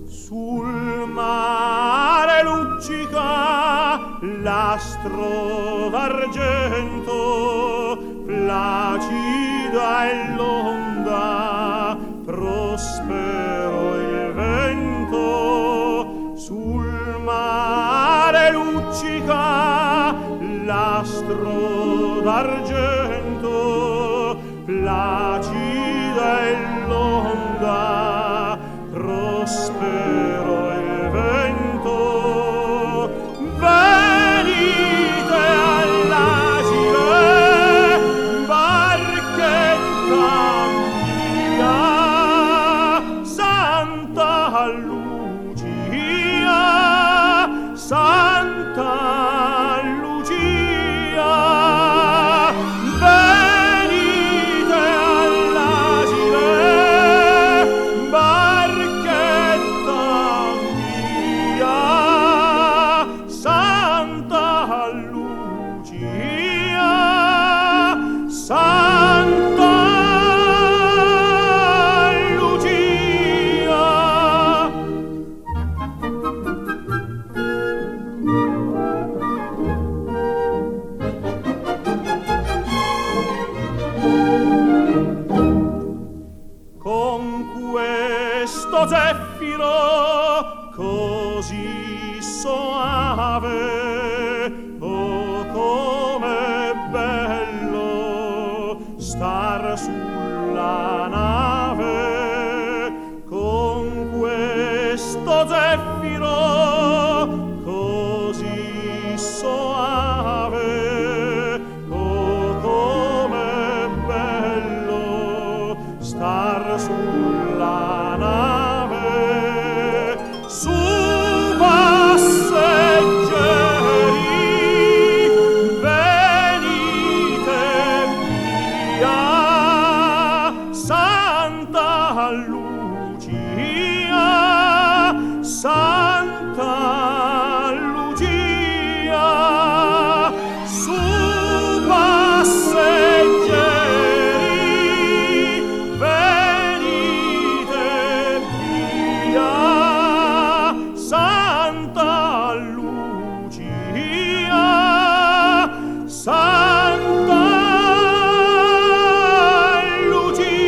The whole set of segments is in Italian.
Sul mare luccica l'astro d'argento, placida è l'onda, prospero il vento. Sul mare luccica l'astro d'argento, placida è l'onda, prospero il vento. Venite all'asile, barchetta mia, Santa Lucia, Santa Lucia. Venite all'asile, barchetta mia, Santa Lucia, Santa Lucia. Con questo zeffiro così soave, oh com'è bello star sulla nave. Con questo zeffiro così soave, oh com'è bello star sulla nave. Su passeggeri, venite via, Santa Lucia, Santa Lucia. Su passeggeri, venite via, Santa Lucia, Santa Lucia.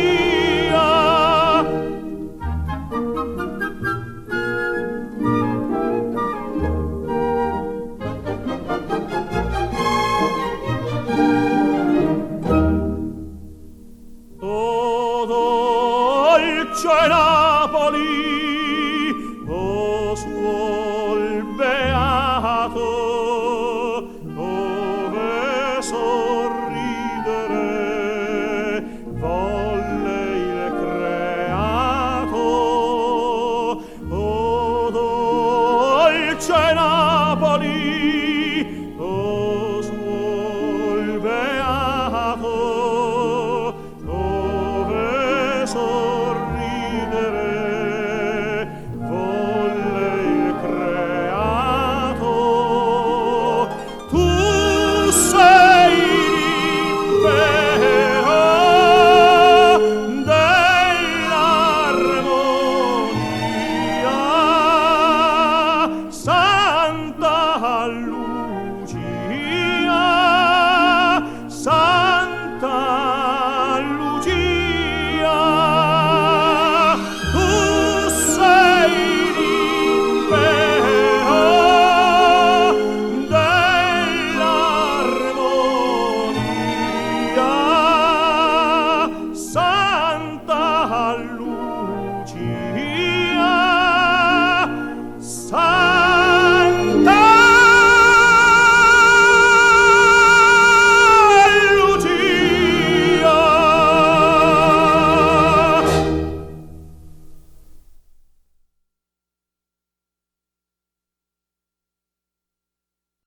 O dolce Napoli, o suol beato, ove sorridere volle il creato. O dolce Napoli, o suol beato, ove sorridere volle il creato. Tu sei l'impero dell'armonia, Santa Lucia, Santa Lucia. Tu sei l'impero dell'armonia, Santa Lucia.